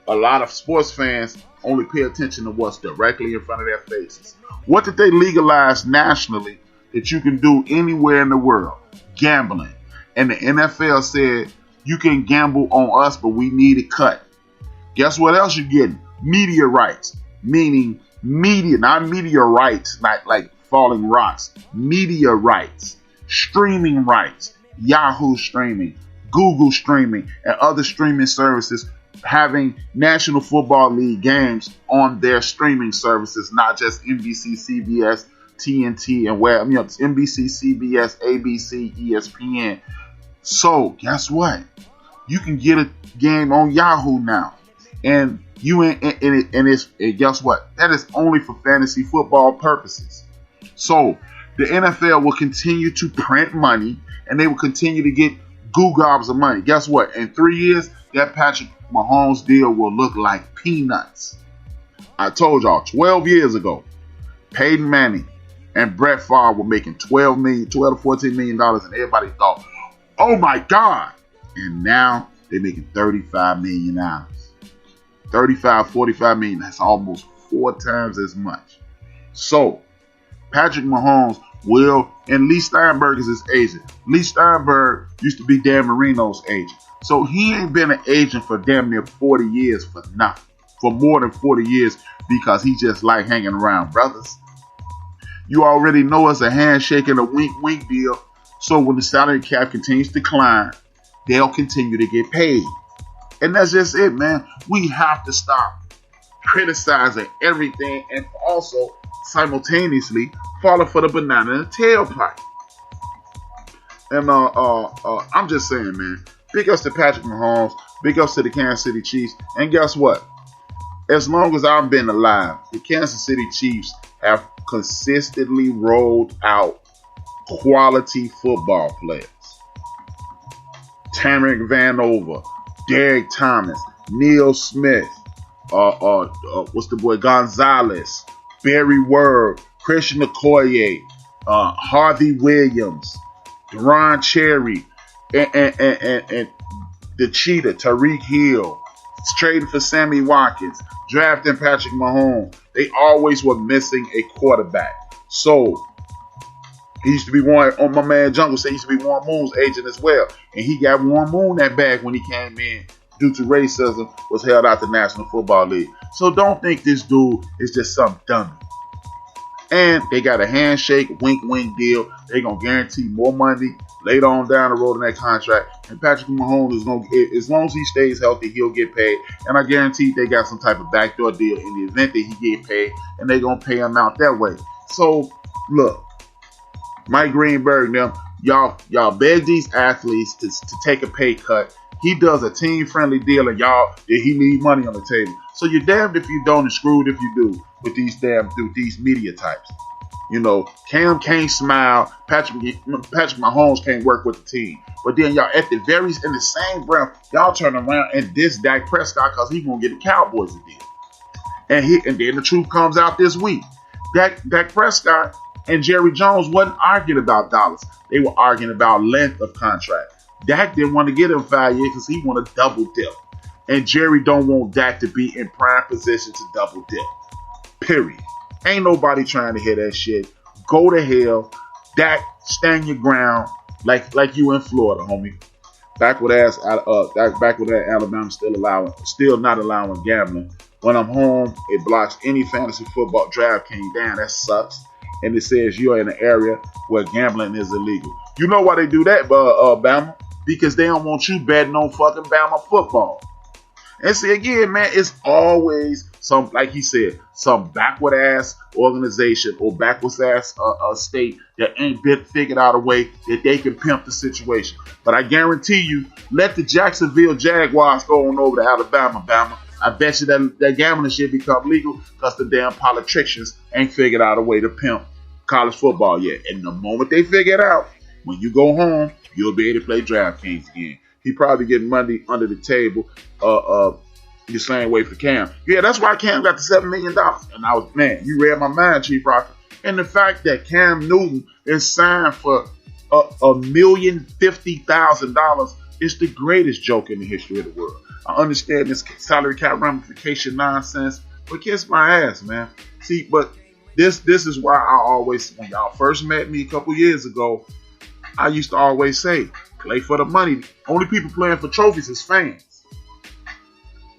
a lot of sports fans only pay attention to what's directly in front of their faces. What did they legalize nationally that you can do anywhere in the world? Gambling. And the NFL said, you can gamble on us, but we need it cut. Guess what else you're getting? Media rights. Meaning media, not media rights, not like falling rocks. Media rights. Streaming rights. Yahoo streaming. Google streaming. And other streaming services having National Football League games on their streaming services, not just NBC, CBS, TNT, and where it's NBC, CBS, ABC, ESPN. So guess what? You can get a game on Yahoo now, and guess what? That is only for fantasy football purposes. So the NFL will continue to print money, and they will continue to get goo gobs of money. Guess what? In 3 years, that Patrick Mahomes deal will look like peanuts. I told y'all 12 years ago, Peyton Manning and Brett Favre were making $12 to $14 million, and everybody thought, oh my God. And now they're making $35 million. 35, 45 million. That's almost 4 times as much. So Patrick Mahomes will, and Lee Steinberg is his agent. Lee Steinberg used to be Dan Marino's agent. So he ain't been an agent for damn near 40 years for nothing. For more than 40 years, because he just like hanging around brothers. You already know it's a handshake and a wink deal. So when the salary cap continues to climb, they'll continue to get paid. And that's just it, man. We have to stop criticizing everything and also simultaneously falling for the banana in the tailpipe. And I'm just saying, man. Big ups to Patrick Mahomes. Big ups to the Kansas City Chiefs. And guess what? As long as I've been alive, the Kansas City Chiefs have consistently rolled out quality football players. Tamarick Vanover, Derek Thomas, Neil Smith, what's the boy, Gonzalez, Barry Word, Christian Okoye, Harvey Williams, Deron Cherry, and the cheetah, Tyreek Hill, trading for Sammy Watkins, drafting Patrick Mahomes. They always were missing a quarterback. So he used to be my man Jungle said he used to be Warren Moon's agent as well. And he got Warren Moon that bag when he came in due to racism, was held out the National Football League. So don't think this dude is just some dummy. And they got a handshake, wink deal. They're going to guarantee more money later on down the road in that contract. And Patrick Mahomes is going to, as long as he stays healthy, he'll get paid. And I guarantee they got some type of backdoor deal in the event that he get paid. And they're going to pay him out that way. So, look, Mike Greenberg, y'all beg these athletes to take a pay cut. He does a team-friendly deal, and he leave money on the table. So you're damned if you don't and screwed if you do with these media types. You know, Cam can't smile. Patrick Mahomes can't work with the team. But then y'all in the same breath, y'all turn around and diss Dak Prescott because he gonna get the Cowboys a deal. And then the truth comes out this week. Dak Prescott and Jerry Jones wasn't arguing about dollars. They were arguing about length of contract. Dak didn't want to get him 5 years because he wanted to double dip. And Jerry don't want Dak to be in prime position to double dip. Period. Ain't nobody trying to hear that shit. Go to hell. Dak, stand your ground like you in Florida, homie. Back with that Alabama still not allowing gambling. When I'm home, it blocks any fantasy football draft came down. That sucks. And it says you're in an area where gambling is illegal. You know why they do that, Bama? Because they don't want you betting on fucking Bama football. And see, again, man, it's always some, like he said, some backward ass organization or backwards ass state that ain't figured out a way that they can pimp the situation. But I guarantee you, let the Jacksonville Jaguars go on over to Alabama, Bama. I bet you that gambling shit become legal because the damn politicians ain't figured out a way to pimp college football yet. And the moment they figure it out, when you go home, you'll be able to play DraftKings again. He probably getting money under the table the same way for Cam. Yeah, that's why Cam got the $7 million. And I was, man, you read my mind, Chief Rocker. And the fact that Cam Newton is signed for $1,050,000 It's the greatest joke in the history of the world. I understand this salary cap ramification nonsense, but kiss my ass, man. See, but this is why I always, when y'all first met me a couple years ago, I used to always say, play for the money. Only people playing for trophies is fans.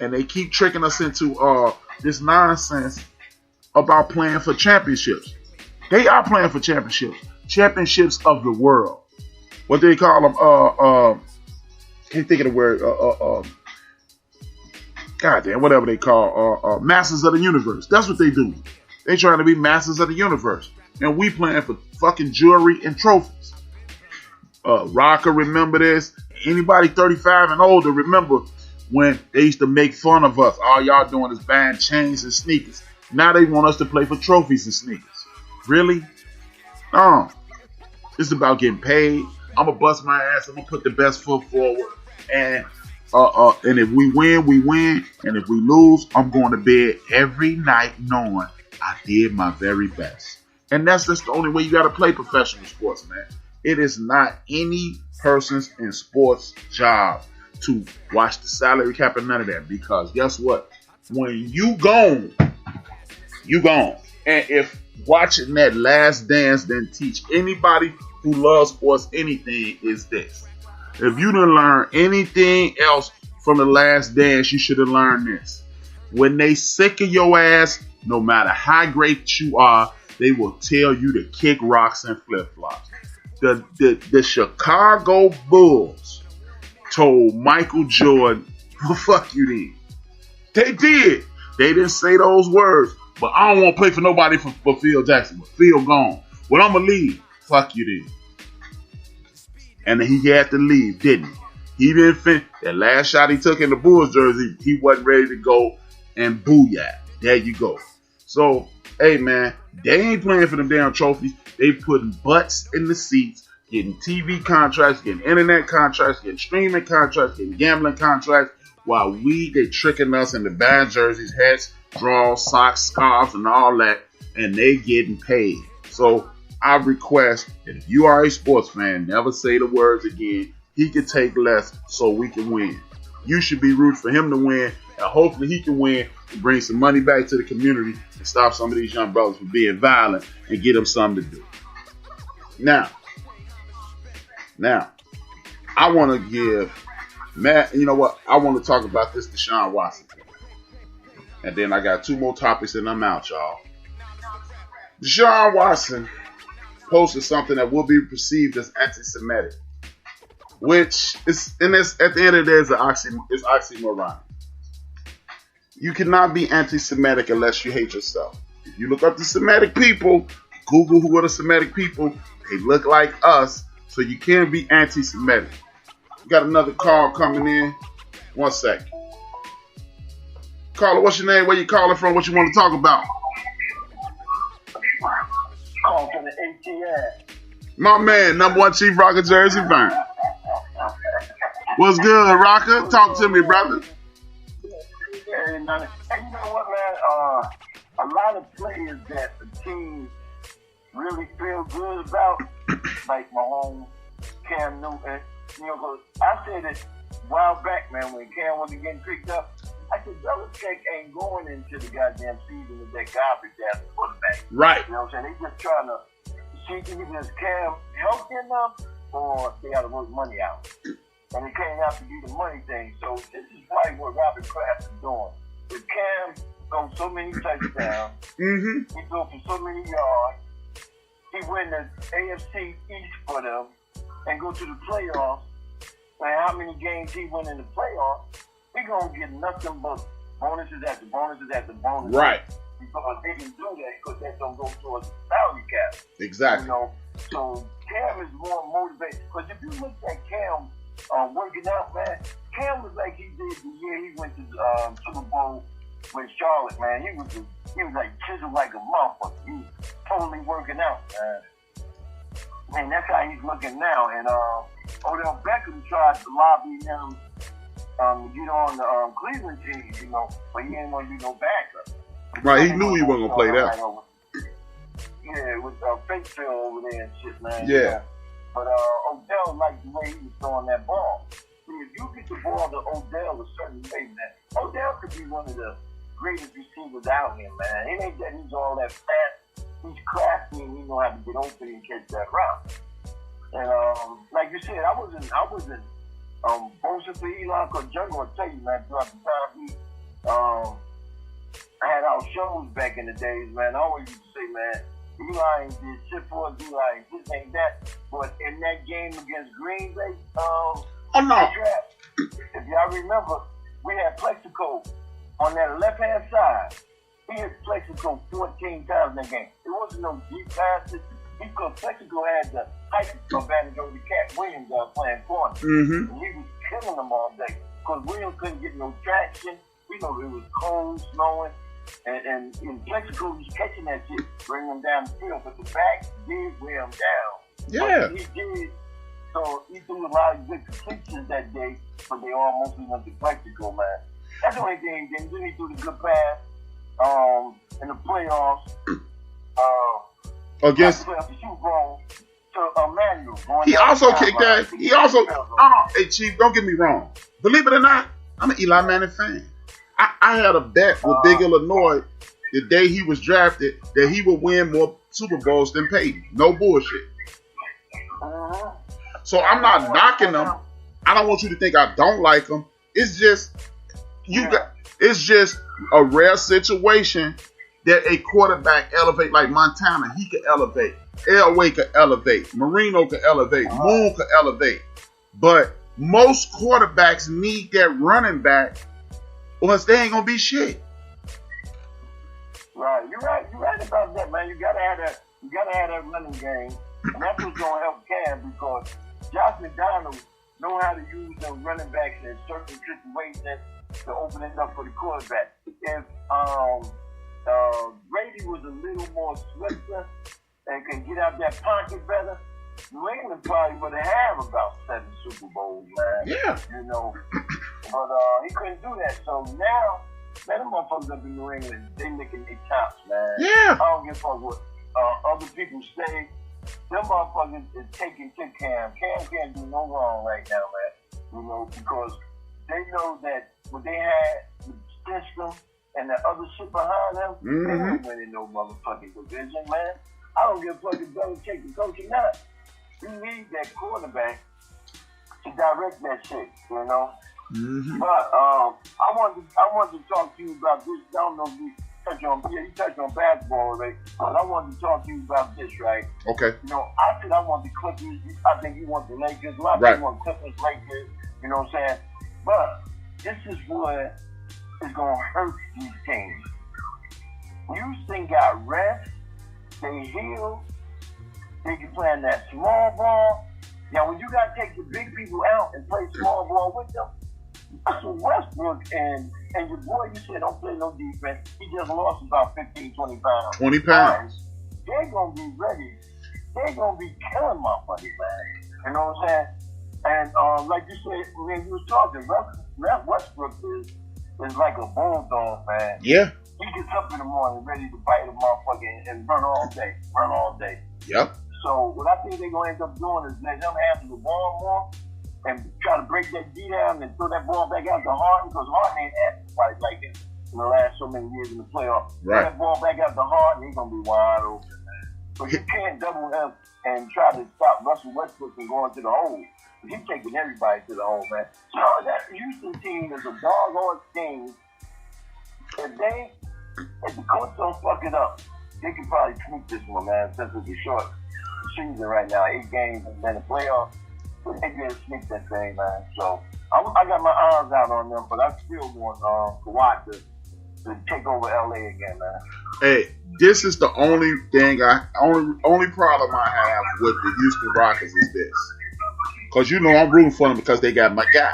And they keep tricking us into this nonsense about playing for championships. They are playing for championships. Championships of the world. What they call them, can't think of the word, goddamn, whatever they call, masters of the universe. That's what they do. They trying to be masters of the universe. And we playing for fucking jewelry and trophies. Rocker, remember this? Anybody 35 and older, remember when they used to make fun of us. All y'all doing is buying chains and sneakers. Now they want us to play for trophies and sneakers. Really? No. It's about getting paid. I'm going to bust my ass. I'm going to put the best foot forward. And if we win, we win. And if we lose, I'm going to bed every night knowing I did my very best. And that's just the only way you got to play professional sports, man. It is not any person's in sports job to watch the salary cap and none of that. Because guess what? When you gone, you gone. And if watching that Last Dance didn't teach anybody who loves sports anything, is this. If you didn't learn anything else from the Last Dance, you should have learned this. When they sick of your ass, no matter how great you are, they will tell you to kick rocks and flip-flops. The Chicago Bulls told Michael Jordan, well, fuck you then. They did. They didn't say those words, but I don't want to play for nobody for Phil Jackson. But Phil gone. Well, I'm going to leave. Fuck you then. And he had to leave, didn't he? He didn't finish. That last shot he took in the Bulls jersey, he wasn't ready to go, and booyah. There you go. So, hey, man, they ain't playing for them damn trophies. They putting butts in the seats, getting TV contracts, getting internet contracts, getting streaming contracts, getting gambling contracts, while they tricking us into bad jerseys, hats, draws, socks, scarves, and all that, and they getting paid. So, I request that if you are a sports fan, never say the words again. He can take less so we can win. You should be rooting for him to win, and hopefully he can win and bring some money back to the community and stop some of these young brothers from being violent and get them something to do. Now, I want to give Matt, you know what? I want to talk about this Deshaun Watson. And then I got two more topics and I'm out, y'all. Deshaun Watson posted something that will be perceived as anti-Semitic, which is, and it's, at the end of the day, it's oxymoron. You cannot be anti-Semitic unless you hate yourself. If you look up the Semitic people, Google who are the Semitic people, they look like us, so you can't be anti-Semitic. We got another call coming in. 1 second. Caller, what's your name? Where you calling from? What you want to talk about? Call from the ATL. My man, number one Chief Rocker Jersey fan. What's good, Rocker? Talk to me, brother. Hey, you know what, man? A lot of players that the team really feel good about, like Mahomes, Cam Newton. You know, cause I said it a while back, man, when Cam wasn't getting picked up. I said, Belichick ain't going into the goddamn season with that garbage ass quarterback. Right. You know what I'm saying? They just trying to see if this Cam healthy enough or they got to work money out. And it can't have to be the money thing. So this is probably what Robert Kraft is doing. If Cam goes so many touchdowns, he goes for so many yards, he win the AFC East for them and go to the playoffs. And how many games he win in the playoffs, he gonna get nothing but bonuses after bonuses after bonuses. Right. Because they can do that because that don't go towards the salary cap. Exactly. You know, so Cam is more motivated. Because if you look at Cam working out, man, Cam was like he did the year he went to Super Bowl with Charlotte, man. He was like chiseled like a motherfucker. He was totally working out, man. And that's how he's looking now. And Odell Beckham tried to lobby him to get on the Cleveland team, you know, but he ain't want to be no backup. Right, he knew he wasn't going to play that. Yeah, with Fakefield over there and shit, man. Yeah. But Odell liked the way he was throwing that ball. if you get the ball to Odell a certain way, man, Odell could be one of the greatest receivers out here, man. It ain't that he's all that fast. He's crafty and he know how to get open and catch that route. And like you said, I wasn't boasting for Eli, because Jungle will tell you, man, throughout the time I had our shows back in the days, man. I always used to say, man, Eli ain't did shit for us. Eli ain't this, ain't that. But in that game against Green Bay, oh no, if y'all remember, we had Plexico on that left-hand side. He hit Plexico 14 times in that game. It wasn't no deep passes. Because Plexico had the height advantage over the Cat Williams playing corner. Mm-hmm. And he was killing them all day. Because Williams couldn't get no traction. We know it was cold, snowing. And in Plexico, he's catching that shit, bringing him down the field. But the back did wear him down. Yeah. But he did. So he threw a lot of good completions that day, but they all mostly went to Plexico, man. That's the only thing he did. Then he threw the good pass in the playoffs. Against the Super Bowl to Emmanuel. He also kicked that. He also. Hey, Chief, don't get me wrong. Believe it or not, I'm an Eli Manning fan. I had a bet with Big Illinois the day he was drafted that he would win more Super Bowls than Peyton. No bullshit. So I'm not knocking him. I don't want you to think I don't like him. It's just it's just a rare situation that a quarterback elevate, like Montana. He could elevate. Elway could elevate. Marino could elevate. Moon could elevate. But most quarterbacks need that running back, or else they ain't gonna be shit. Right, you're right about that, man. You gotta have that running game, and that's what's gonna help Cam, because Josh McDonald know how to use the running backs in certain situations to open it up for the quarterback. If Brady was a little more swifter and can get out that pocket better, New England probably would have had about 7 Super Bowls, man. Yeah. You know, but he couldn't do that. So now, man, them motherfuckers up in New England, they licking their chops, man. Yeah. I don't give a fuck what other people say. Them motherfuckers is taking to Cam. Cam can't do no wrong right now, man. You know, because they know that what they had, the system and the other shit behind them, they ain't winning no motherfucking division, man. I don't give a fuck if Belichick the coach or not. You need that quarterback to direct that shit, you know. Mm-hmm. But I wanted to talk to you about this. I don't know if you touched on basketball already, but I wanted to talk to you about this, right? Okay. You know, I said I want the Clippers. I think you want the Lakers. A lot of people want Clippers, Lakers. You know what I'm saying? But this is what is going to hurt these teams. Houston got rest. They healed. They can play in that small ball. Now, when you got to take the big people out and play small ball with them, Russell Westbrook and your boy, you said don't play no defense. He just lost about 15, 20 pounds. 20 pounds. They're going to be ready. They're going to be killing my buddy, man. You know what I'm saying? And like you said, when you was talking, Westbrook is like a bulldog, man. Yeah. He gets up in the morning ready to bite a motherfucker and run all day. Yep. So what I think they're going to end up doing is let him handle the ball more and try to break that D down and throw that ball back out to Harden, because Harden ain't had anybody like him in the last so many years in the playoffs. Right. Throw that ball back out to Harden, he's going to be wide open, man. So you can't double him and try to stop Russell Westbrook from going to the hole. He's taking everybody to the hole, man. So that Houston team is a dog-horse team. If the coach don't fuck it up, they can probably tweak this one, man, since it's a short season right now, 8 games and then the playoffs. They can sneak that thing, man. So I got my eyes out on them, but I still want Kawhi to take over LA again, man. Hey, this is the only thing only problem I have with the Houston Rockets is this. Because you know I'm rooting for them because they got my guy.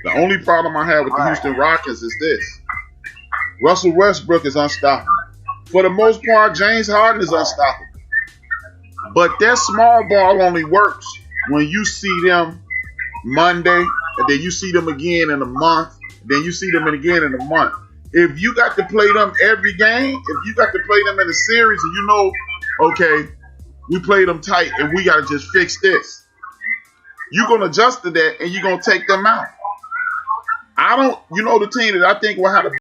The only problem I have with the Houston Rockets is this. Russell Westbrook is unstoppable. For the most part, James Harden is unstoppable. But that small ball only works when you see them Monday, and then you see them again in a month, then you see them again in a month. If you got to play them every game, if you got to play them in a series, and you know, okay, we played them tight, and we got to just fix this. you're going to adjust to that and you're going to take them out. I don't, you know, the team that I think will have the